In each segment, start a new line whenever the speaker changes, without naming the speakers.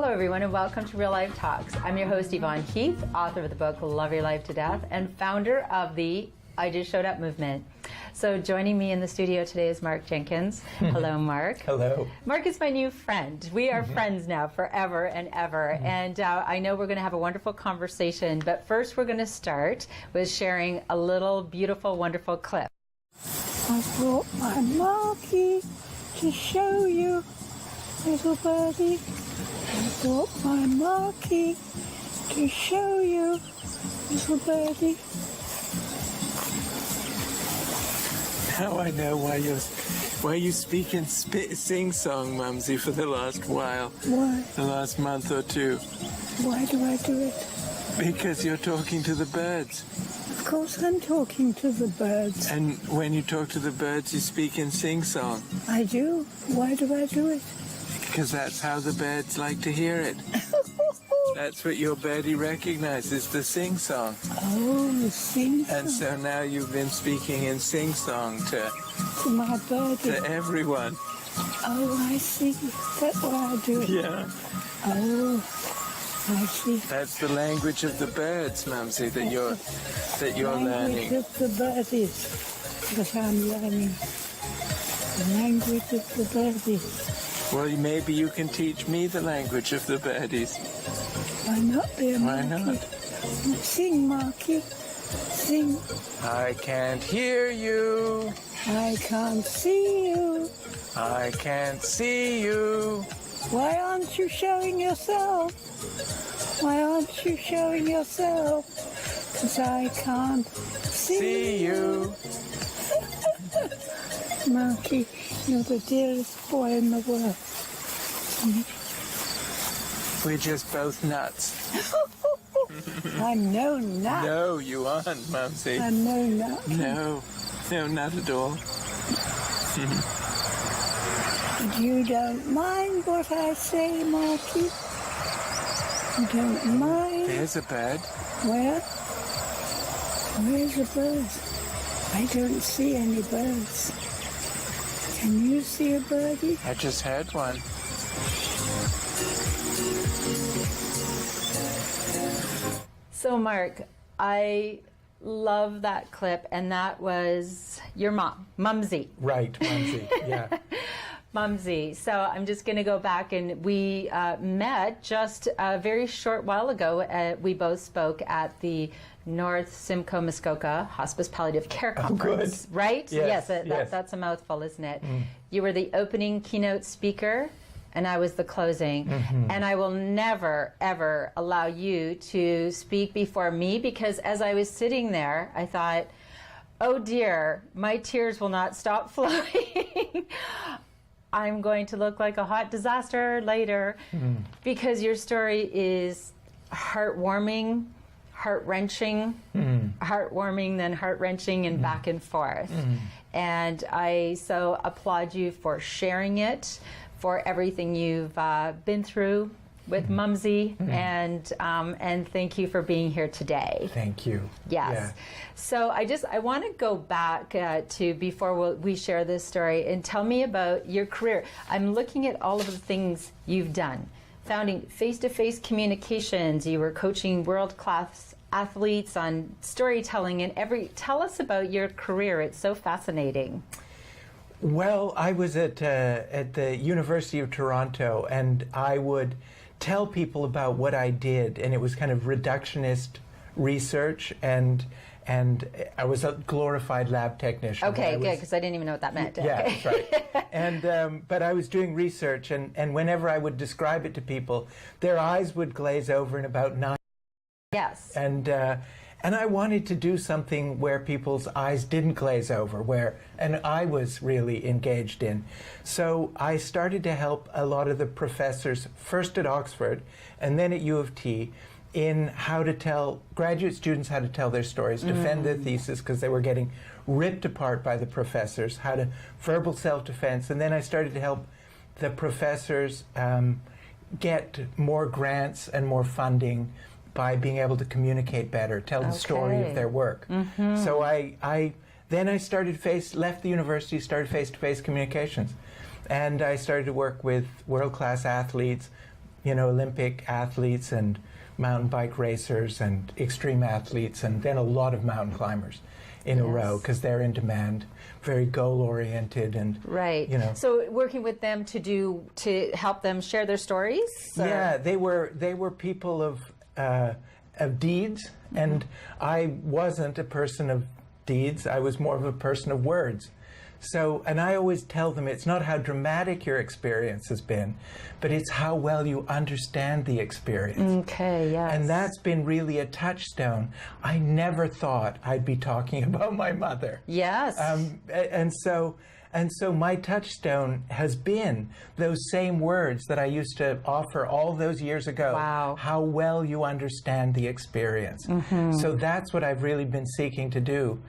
Hello everyone and welcome to Real Life Talks. I'm your host Yvonne Heath, author of the book Love Your Life to Death and founder of the I Just Showed Up movement. So joining me in the studio today is Mark Jenkins. Hello, Mark.
Hello.
Mark is my new friend. We are friends now forever and ever. And I know we're going to have a wonderful conversation, but first we're going to start with sharing a little beautiful, wonderful clip.
I brought my Marky to show you, little birdie. I brought my Marky to show you, little birdie.
Now I know why you speak in sing-song, Mumsy, for the last while.
Why?
The last month or two.
Why do I do it?
Because you're talking to the birds.
Of course I'm talking to the birds.
And when you talk to the birds, you speak in sing-song.
I do. Why do I do it?
Because that's how the birds like to hear it. That's what your birdie recognizes, the sing-song.
Oh, the sing-song.
And so now you've been speaking in sing-song to
my birdie.
To everyone.
Oh, I see. That's why I do it.
Yeah.
Oh, I see.
That's the language of the birds, Mumsy, that you're learning.
Language of the birdies that I'm learning. The language of the birdies.
Well, maybe you can teach me the language of the birdies.
Why not, dear Marky?
Why not?
Sing, Marky. Sing.
I can't hear you.
I can't see you.
I can't see you.
Why aren't you showing yourself? Why aren't you showing yourself? 'Cause I can't see you. Marky, you're the dearest boy in the world.
We're just both nuts.
I'm no nut.
No, you aren't, Mumsy.
I'm no nut.
No, not at all.
You don't mind what I say, Marky? You don't mind?
There's a bird.
Where? Where's the bird? I don't see any birds. Can you see a birdie?
I just heard one.
So Mark, I love that clip, and that was your mom, Mumsy.
Right, Mumsy, yeah.
Mumsy. So I'm just going to go back, and we met just a very short while ago. We both spoke at the North Simcoe Muskoka Hospice Palliative Care Conference, right?
Yes,
that's a mouthful, isn't it? You were the opening keynote speaker, and I was the closing. And I will never, ever allow you to speak before me, because as I was sitting there, I thought, oh dear, my tears will not stop flowing. I'm going to look like a hot disaster later, because your story is heartwarming, heart-wrenching, heartwarming, then heart-wrenching, and back and forth. And I so applaud you for sharing it, for everything you've been through with Mumsy, and thank you for being here today.
Thank you.
Yes.
Yeah.
So I want to go back to before we share this story, and tell me about your career. I'm looking at all of the things you've done. Founding face-to-face communications, you were coaching world-class athletes on storytelling, and tell us about your career. It's so fascinating.
Well, I was at the University of Toronto, and I would tell people about what I did, and it was kind of reductionist research, and I was a glorified lab technician.
Okay, good, because I didn't even know what that meant.
Yeah,
okay.
That's right. And but I was doing research, and whenever I would describe it to people, their eyes would glaze over in about 9.
Yes.
And I wanted to do something where people's eyes didn't glaze over, and I was really engaged in. So I started to help a lot of the professors, first at Oxford and then at U of T, in how to tell graduate students how to tell their stories, defend their thesis, because they were getting ripped apart by the professors, how to verbal self-defense. And then I started to help the professors get more grants and more funding by being able to communicate better, tell the story of their work. So then I left the university, started face-to-face communications. And I started to work with world-class athletes, Olympic athletes and mountain bike racers and extreme athletes, and then a lot of mountain climbers in a row, because they're in demand, very goal-oriented, and
right. So working with them to help them share their stories. Or?
Yeah, they were people of deeds, and I wasn't a person of deeds. I was more of a person of words. So, and I always tell them it's not how dramatic your experience has been, but it's how well you understand the experience.
Okay, yes.
And that's been really a touchstone. I never thought I'd be talking about my mother.
Yes.
And so my touchstone has been those same words that I used to offer all those years ago.
Wow.
How well you understand the experience. So that's what I've really been seeking to do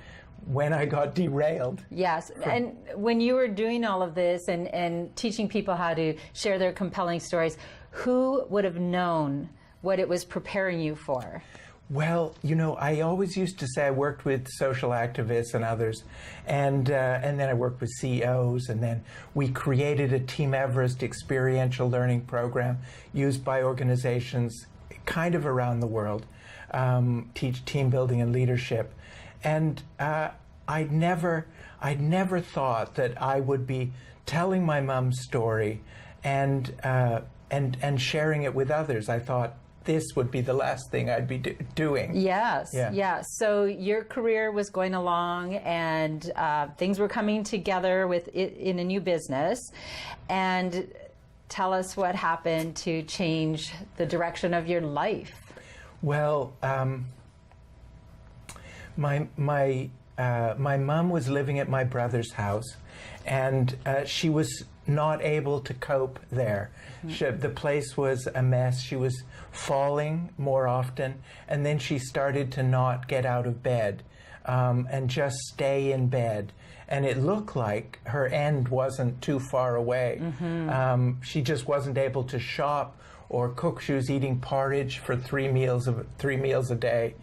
when I got derailed.
Yes, and when you were doing all of this and teaching people how to share their compelling stories, who would have known what it was preparing you for?
Well, I always used to say I worked with social activists and others, and then I worked with CEOs, and then we created a Team Everest experiential learning program used by organizations kind of around the world, teach team building and leadership. And I'd never thought that I would be telling my mom's story and sharing it with others. I thought this would be the last thing I'd be doing.
Yes, yeah. So your career was going along, and things were coming together in a new business. And tell us what happened to change the direction of your life.
Well, my mom was living at my brother's house, and she was not able to cope there. The place was a mess. She was falling more often, and then she started to not get out of bed and just stay in bed. And it looked like her end wasn't too far away. She just wasn't able to shop or cook. She was eating porridge for 3 meals a day.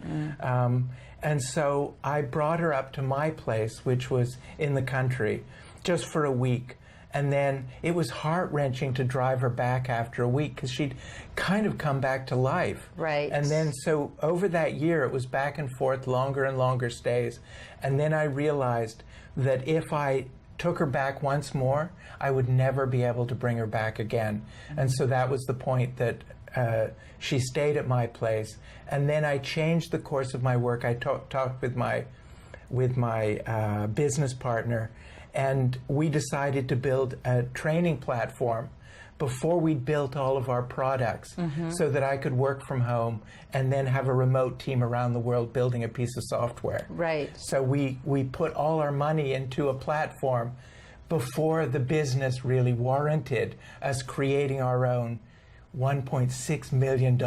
And so I brought her up to my place, which was in the country, just for a week. And then it was heart-wrenching to drive her back after a week, because she'd kind of come back to life.
Right.
And then so over that year, it was back and forth, longer and longer stays. And then I realized that if I took her back once more, I would never be able to bring her back again. And so that was the point that she stayed at my place. And then I changed the course of my work. I talked with my business partner, and we decided to build a training platform before we built all of our products, so that I could work from home and then have a remote team around the world building a piece of software.
Right.
So we put all our money into a platform before the business really warranted us creating our own $1.6 million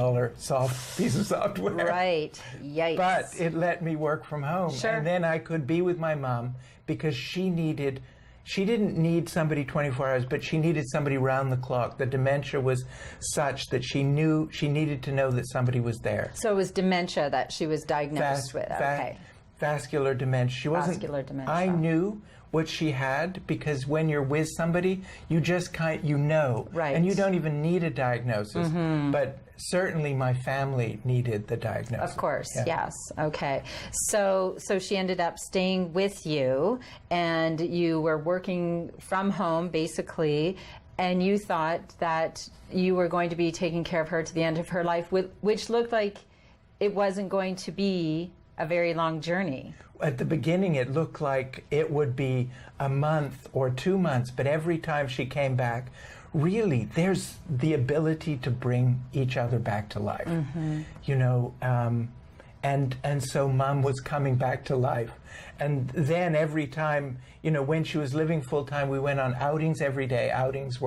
piece of software.
Right. Yikes.
But it let me work from home.
Sure.
And then I could be with my mom, because she didn't need somebody 24 hours, but she needed somebody round the clock. The dementia was such that she knew she needed to know that somebody was there.
So it was dementia that she was diagnosed with. Okay.
Vascular dementia. She wasn't.
Vascular dementia.
I knew what she had, because when you're with somebody, you just you know.
Right.
And you don't even need a diagnosis. But certainly my family needed the diagnosis.
Of course, yes. Okay. So she ended up staying with you, and you were working from home, basically, and you thought that you were going to be taking care of her to the end of her life, which looked like it wasn't going to be a very long journey.
At the beginning, it looked like it would be a month or 2 months, but every time she came back, really, there's the ability to bring each other back to life, and so Mom was coming back to life. And then every time, when she was living full time, we went on outings every day. Outings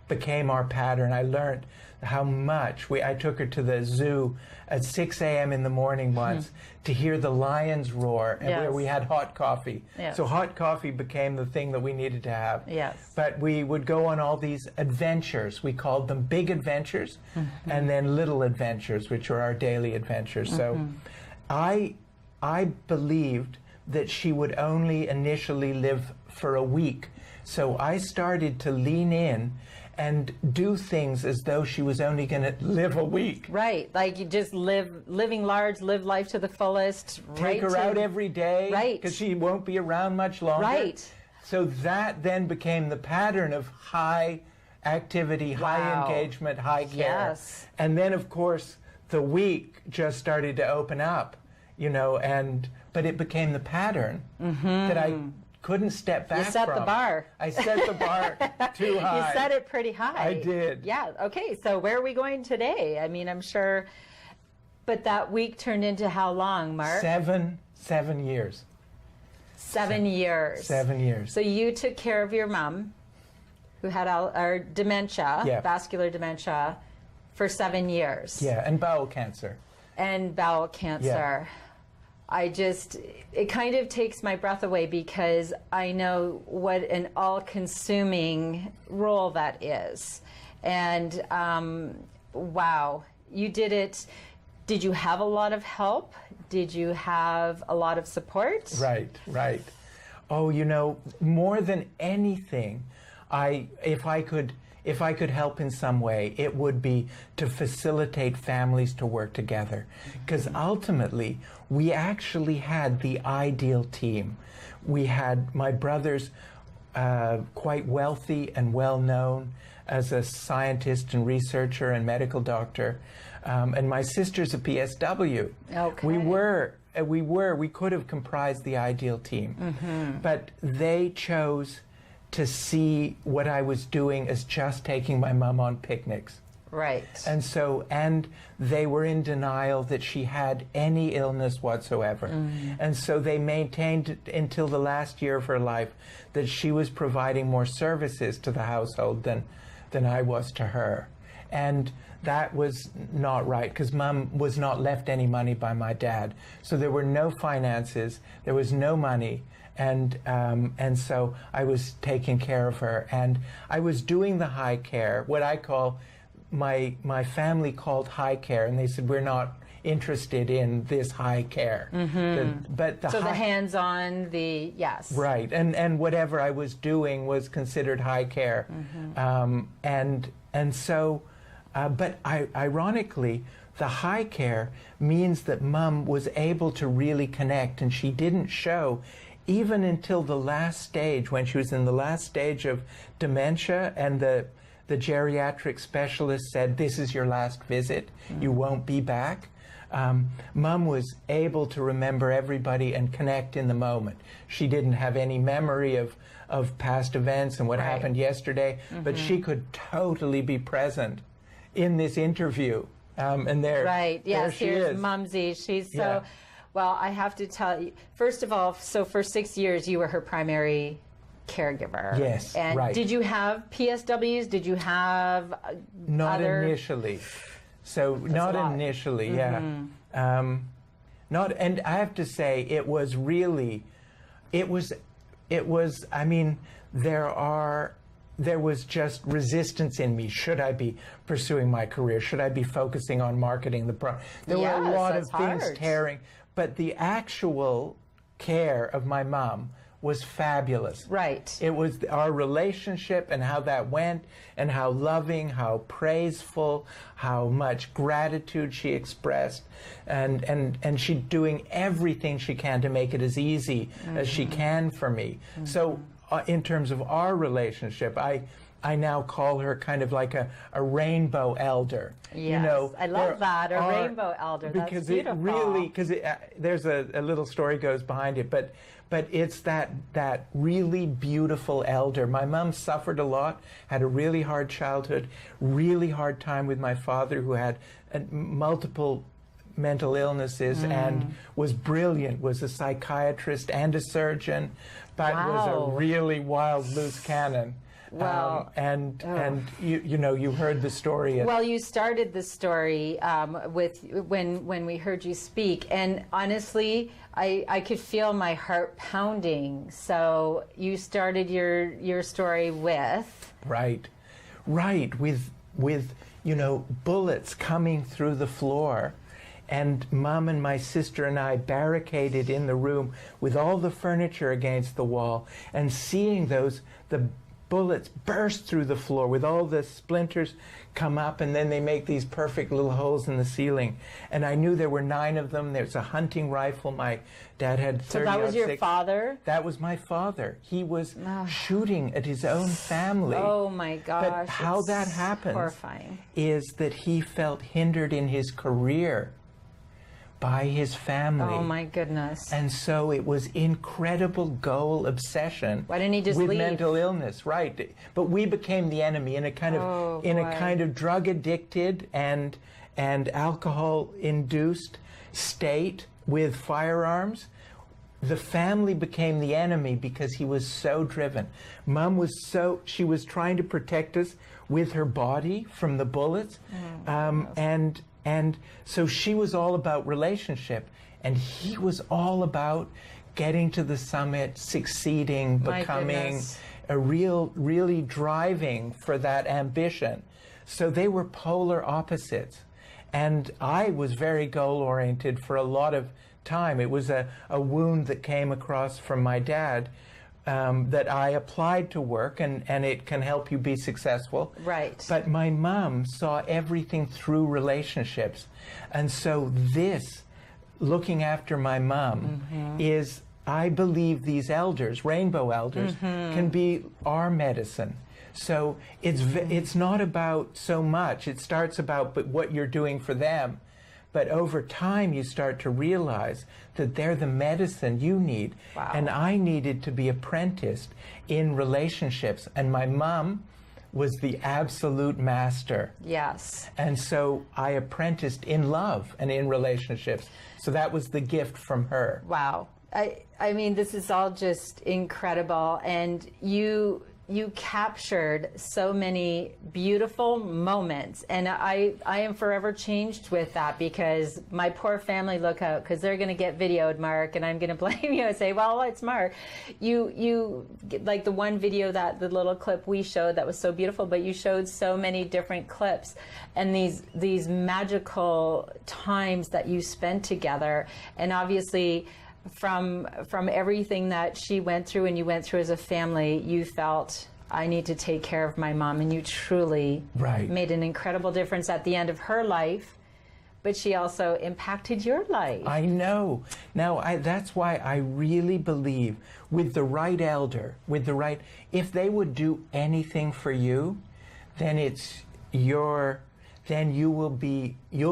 became our pattern. I learned how much I took her to the zoo at 6 a.m. in the morning once to hear the lions roar, and where we had hot coffee.
Yes.
So hot coffee became the thing that we needed to have.
Yes.
But we would go on all these adventures. We called them big adventures, and then little adventures, which are our daily adventures. So I believed that she would only initially live for a week. So I started to lean in and do things as though she was only going to live a week.
Right, like you just living large, live life to the fullest.
Take her out every day,
right?
Because she won't be around much longer.
Right.
So that then became the pattern of high activity, high engagement, high care.
Yes.
And then, of course, the week just started to open up, you know, but it became the pattern that I couldn't step back from.
You set the bar.
I set the bar too high.
You set it pretty high.
I did.
Yeah, okay, so where are we going today? I mean, I'm sure, but that week turned into how long, Mark?
7 years.
7 years.
7 years.
So you took care of your mom, who had dementia, vascular dementia, for 7 years.
Yeah, and bowel cancer.
And bowel cancer.
Yeah.
It kind of takes my breath away because I know what an all-consuming role that is. And wow, you did it. Did you have a lot of help? Did you have a lot of support?
Right. Oh, you know, more than anything, if I could help in some way, it would be to facilitate families to work together. Because ultimately, we actually had the ideal team. We had my brother's quite wealthy and well-known as a scientist and researcher and medical doctor. And my sister's a PSW.
Okay.
We could have comprised the ideal team. But they chose to see what I was doing as just taking my mom on picnics.
Right.
And they were in denial that she had any illness whatsoever. And so they maintained until the last year of her life that she was providing more services to the household than I was to her. And that was not right, because Mom was not left any money by my dad. So there were no finances, there was no money. And so I was taking care of her, and I was doing the high care, what I call, my family called high care, and they said, we're not interested in this high care. The
hands-on, yes.
Right, and whatever I was doing was considered high care. But ironically, the high care means that Mom was able to really connect, and she didn't show even until the last stage, when she was in the last stage of dementia, and the geriatric specialist said, this is your last visit, you won't be back. Mom was able to remember everybody and connect in the moment. She didn't have any memory of past events and what happened yesterday, but she could totally be present in this interview. And there she is.
Mumsy. She's so... Well, I have to tell you, first of all, so for 6 years, you were her primary caregiver.
Yes,
and
right.
Did you have PSWs? Did you have
Not initially. So not initially, and I have to say, it was, I mean, there was just resistance in me. Should I be pursuing my career? Should I be focusing on marketing the product? There were a lot of things tearing. But the actual care of my mom was fabulous.
Right.
It was our relationship and how that went, and how loving, how praiseful, how much gratitude she expressed, and she doing everything she can to make it as easy as she can for me. So in terms of our relationship, I now call her kind of like a rainbow elder.
Yes,
you know,
I love that, a rainbow elder.
Because
that's beautiful.
It really, because there's a little story goes behind it, but it's that really beautiful elder. My mom suffered a lot, had a really hard childhood, really hard time with my father, who had multiple mental illnesses and was brilliant, was a psychiatrist and a surgeon, but was a really wild loose cannon.
Well,
and you know, you heard the story.
Well, you started the story with when we heard you speak, and honestly, I could feel my heart pounding. So you started your story with
right, with you know, bullets coming through the floor. And Mom and my sister and I barricaded in the room with all the furniture against the wall, and seeing the bullets burst through the floor with all the splinters come up, and then they make these perfect little holes in the ceiling. And I knew there were 9 of them. There's a hunting rifle. My dad had 30.
So that was your father?
That was my father. He was shooting at his own family.
Oh my gosh.
But how that happens
horrifying.
Is that he felt hindered in his career by his family.
Oh my goodness.
And so it was incredible goal obsession.
Why didn't he just
with
leave?
Mental illness, right? But we became the enemy in a kind of a kind of drug addicted and alcohol induced state with firearms. The family became the enemy because he was so driven. Mom was she was trying to protect us with her body from the bullets, and so she was all about relationship, and he was all about getting to the summit, succeeding, becoming really driving for that ambition. So they were polar opposites. And I was very goal-oriented for a lot of time. It was a wound that came across from my dad that I applied to work, and it can help you be successful.
Right.
But my mom saw everything through relationships. And so this, looking after my mom, is, I believe these elders, rainbow elders, can be our medicine. So it's not about so much. It starts about what you're doing for them. But over time, you start to realize that they're the medicine you need.
Wow.
And I needed to be apprenticed in relationships. And my mom was the absolute master.
Yes.
And so I apprenticed in love and in relationships. So that was the gift from her.
Wow. I mean, this is all just incredible. And you captured so many beautiful moments, and I am forever changed with that, because my poor family look out, because they're going to get videoed, Mark, and I'm going to blame you and say, well, it's Mark. You like the one video, that the little clip we showed that was so beautiful, but you showed so many different clips and these magical times that you spent together. And obviously from everything that she went through and you went through as a family, you felt, I need to take care of my mom, and you truly made an incredible difference at the end of her life, but she also impacted your life.
I know. Now, that's why I really believe with the right elder, if they would do anything for you, then you'll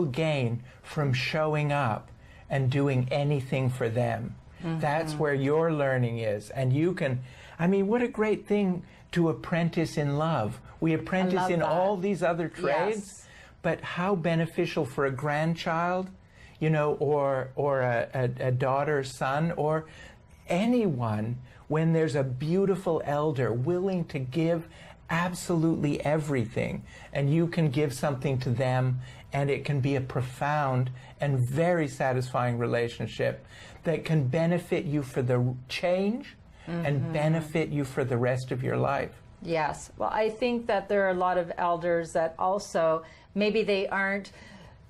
gain from showing up and doing anything for them. That's where your learning is. And you can, I mean, what a great thing to apprentice in love. We apprentice in all these other trades, but how beneficial for a grandchild, or a daughter, son, or anyone, when there's a beautiful elder willing to give absolutely everything, and you can give something to them, and it can be a profound and very satisfying relationship that can benefit you for the change and benefit you for the rest of your life.
Yes. Well, I think that there are a lot of elders that also, maybe they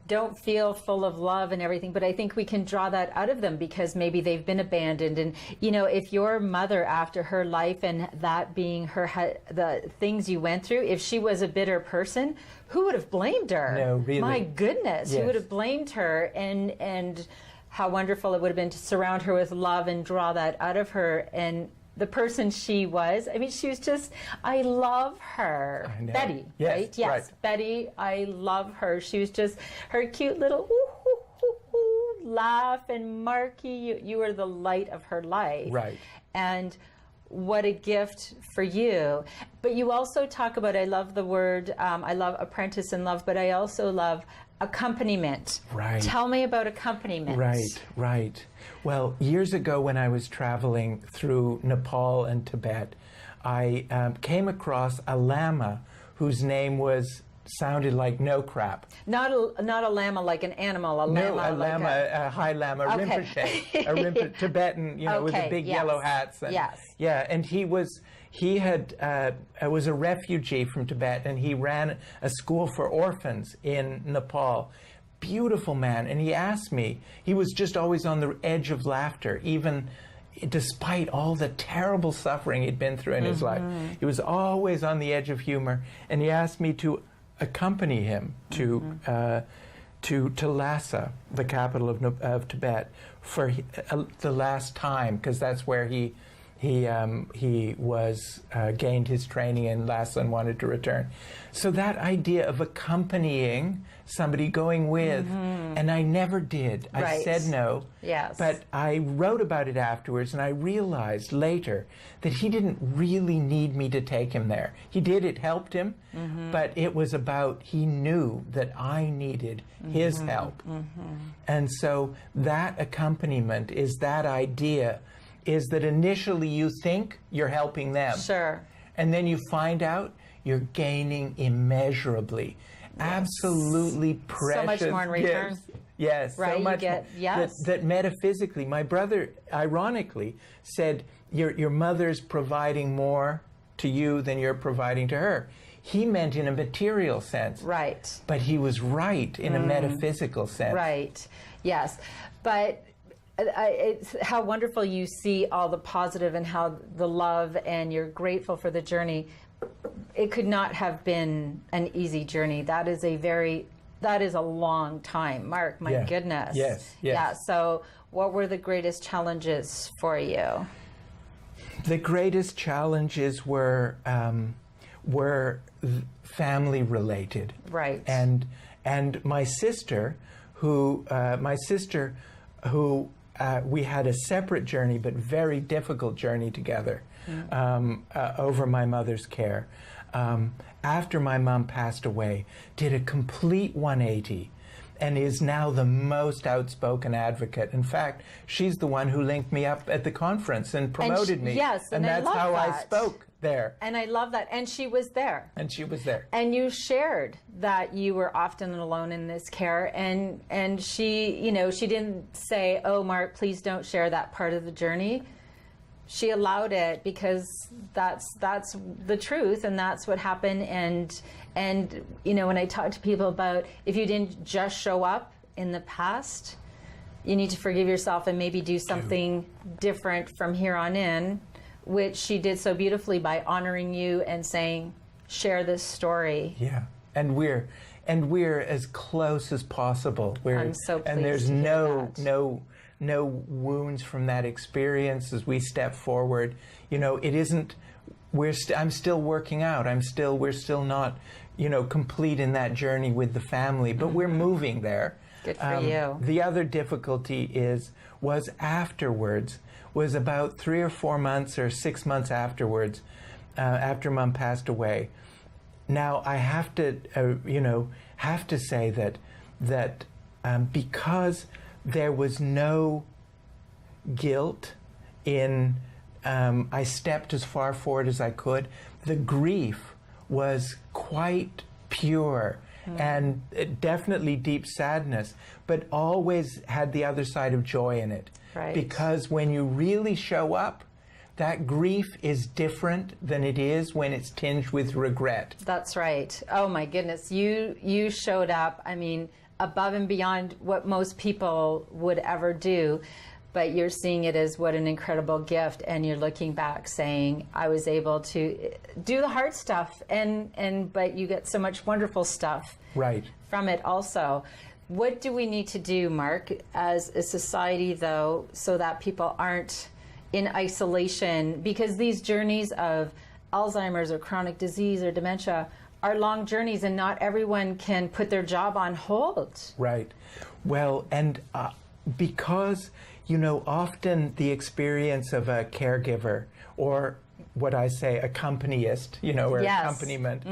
don't feel full of love and everything, but I think we can draw that out of them, because maybe they've been abandoned. And if your mother, after her life and that being the things you went through, if she was a bitter person, who would have blamed her?
No, really.
My goodness, who would have blamed her? And how wonderful it would have been to surround her with love and draw that out of her. And the person she was, I mean, she was just, I love her.
I know.
Betty,
yes,
right? Yes,
right.
Betty, I love her. She was just, her cute little laugh, and Marky, you were the light of her life.
Right.
And what a gift for you. But you also talk about, I love the word, I love apprentice in love, but I also love accompaniment.
Right.
Tell me about accompaniment.
Right. Well, years ago when I was traveling through Nepal and Tibet, I came across a lama whose name sounded like no crap.
Not a lama like an animal, a
no,
lama.
a lama, a high lama,
Okay.
Rinpoche, Tibetan, with the big yellow hats. And, yeah, and he was a refugee from Tibet, and he ran a school for orphans in Nepal. Beautiful man. And he asked me, he was just always on the edge of laughter, even despite all the terrible suffering he'd been through in his life, he was always on the edge of humor, and he asked me to accompany him to Lhasa, the capital of Tibet, for the last time, because that's where he was gained his training in Lhasa and wanted to return. So that idea of accompanying somebody, going with, and I never did. I
Right.
said no.
Yes.
But I wrote about it afterwards, and I realized later that he didn't really need me to take him there. He did, it helped him, but it was about, he knew that I needed his help. And so that accompaniment is that idea, is that initially you think you're helping them.
Sure.
And then you find out you're gaining immeasurably. Absolutely precious
much more in return.
gifts. Yes,
Right,
so
you
much
get-
more.
yes.
That metaphysically, my brother ironically said, your mother's providing more to you than you're providing to her. He meant in a material sense.
Right.
But he was right in a metaphysical sense.
Right. Yes. But it's how wonderful you see all the positive and how the love, and you're grateful for the journey. It could not have been an easy journey. That is a long time, Mark. My
Yeah.
goodness.
Yes, yes.
Yeah. So, what were the greatest challenges for you?
The greatest challenges were family related.
Right.
And my sister, who we had a separate journey, but very difficult journey together over my mother's care. After my mom passed away, did a complete 180 and is now the most outspoken advocate. In fact, she's the one who linked me up at the conference and promoted me.
Yes, and I
that's
love
how I
that.
spoke there.
And I love that. And she was there.
And she was there.
And you shared that you were often alone in this care, and she, she didn't say, "Oh, Mark, please don't share that part of the journey." She allowed it because that's the truth, and that's what happened. And when I talk to people about, if you didn't just show up in the past, you need to forgive yourself and maybe do something different from here on in, which she did so beautifully by honoring you and saying, share this story.
Yeah, and we're as close as possible.
I'm so pleased
and there's
to hear that.
no wounds from that experience as we step forward. It isn't. I'm still working out. We're still not, complete in that journey with the family, but we're moving there.
Good for you.
The other difficulty was afterwards. Was about 3 or 4 months or 6 months afterwards, after Mom passed away. Now I have to say that because there was no guilt in, I stepped as far forward as I could. The grief was quite pure. And definitely deep sadness, but always had the other side of joy in it.
Right.
Because when you really show up, that grief is different than it is when it's tinged with regret.
That's right. Oh my goodness, you showed up, above and beyond what most people would ever do, but you're seeing it as what an incredible gift, and you're looking back saying, I was able to do the hard stuff, but you get so much wonderful stuff
Right.
from it also. What do we need to do, Mark, as a society, though, so that people aren't in isolation? Because these journeys of Alzheimer's or chronic disease or dementia are long journeys, and not everyone can put their job on hold.
Right. Well, and because, often the experience of a caregiver, or what I say, accompanist, or
Yes.
accompaniment,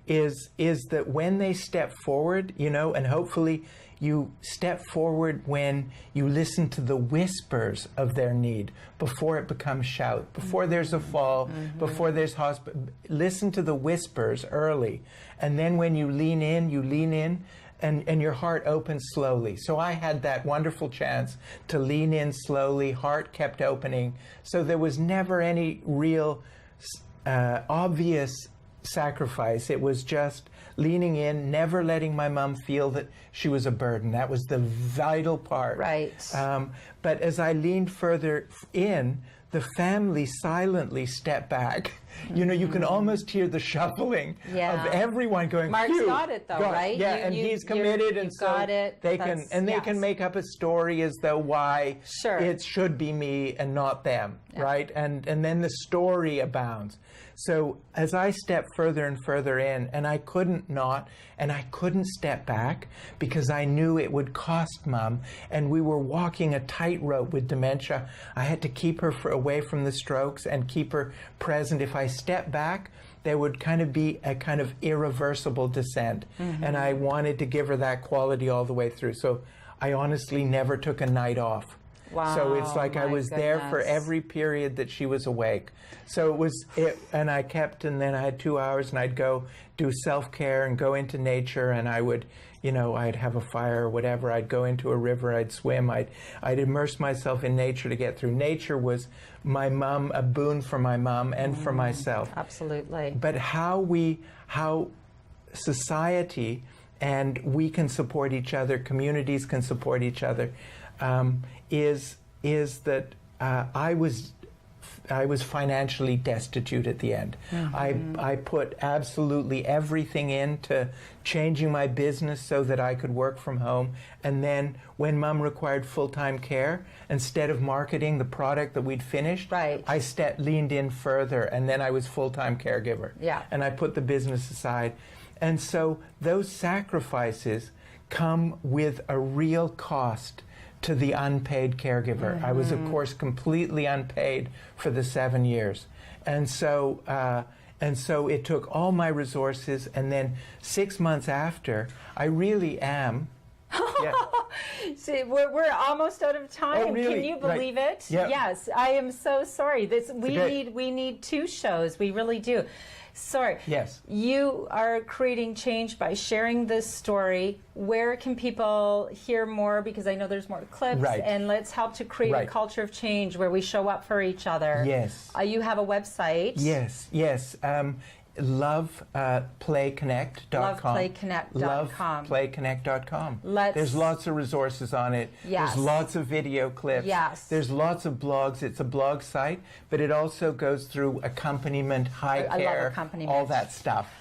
is that when they step forward, and hopefully you step forward when you listen to the whispers of their need before it becomes shout, before there's a fall, before there's hospital. Listen to the whispers early. And then when you lean in, and your heart opens slowly. So I had that wonderful chance to lean in slowly, heart kept opening. So there was never any real obvious sacrifice. It was just leaning in, never letting my mom feel that she was a burden. That was the vital part.
Right.
But as I leaned further in, the family silently stepped back. You know, you can almost hear the shuffling of everyone going,
Mark's
phew,
got it though, right?
Yeah, and he's committed, and so
got it.
they can make up a story as though why it should be me and not them, right? And then the story abounds. So as I stepped further and further in, and I couldn't step back because I knew it would cost Mom, and we were walking a tightrope with dementia. I had to keep her away from the strokes and keep her present. If I stepped back, there would kind of be a kind of irreversible descent, and I wanted to give her that quality all the way through. So I honestly never took a night off.
Wow,
so it's like I was there for every period that she was awake. So and I kept, and then I had 2 hours, and I'd go do self-care and go into nature, and I would, you know, I'd have a fire or whatever. I'd go into a river, I'd swim, I'd immerse myself in nature to get through. Nature was my mom, a boon for my mom and for myself.
Absolutely.
But how society and we can support each other, communities can support each other, is that I was financially destitute at the end. I put absolutely everything into changing my business so that I could work from home. And then when Mom required full-time care, instead of marketing the product that we'd finished, I leaned in further, and then I was full-time caregiver.
Yeah.
And I put the business aside. And so those sacrifices come with a real cost to the unpaid caregiver. I was, of course, completely unpaid for the 7 years. And so it took all my resources, and then 6 months after, I really am.
See, we're almost out of time.
Oh, really?
Can you believe it?
Yep.
Yes, I am so sorry. We need 2 shows. We really do. Sorry.
Yes.
You are creating change by sharing this story. Where can people hear more? Because I know there's more clips.
Right.
And let's help to create a culture of change where we show up for each other.
Yes.
You have a website.
Yes. LovePlayConnect.com.
LovePlayConnect.com.
LovePlayConnect.com. There's lots of resources on it.
Yes.
There's lots of video clips.
Yes.
There's lots of blogs. It's a blog site, but it also goes through accompaniment, high care,
I love accompaniment.
all that stuff.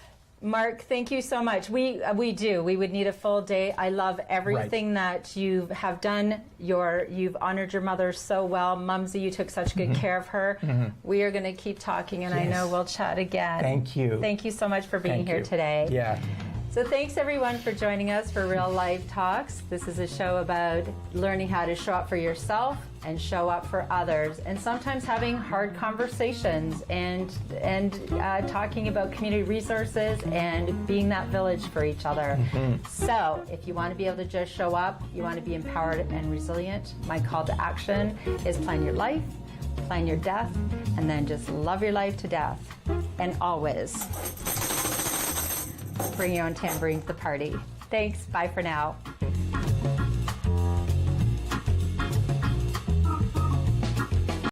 Mark, thank you so much. We do. We would need a full day. I love everything that you have done. You've honored your mother so well. Mumsy, you took such good care of her. We are going to keep talking, and I know we'll chat again.
Thank you.
Thank you so much for being here today.
Yeah.
So thanks everyone for joining us for Real Life Talks. This is a show about learning how to show up for yourself and show up for others, and sometimes having hard conversations and talking about community resources and being that village for each other. So if you want to be able to just show up, you want to be empowered and resilient, my call to action is plan your life, plan your death, and then just love your life to death. And always bring your own tambourine to the party. Thanks. Bye for now.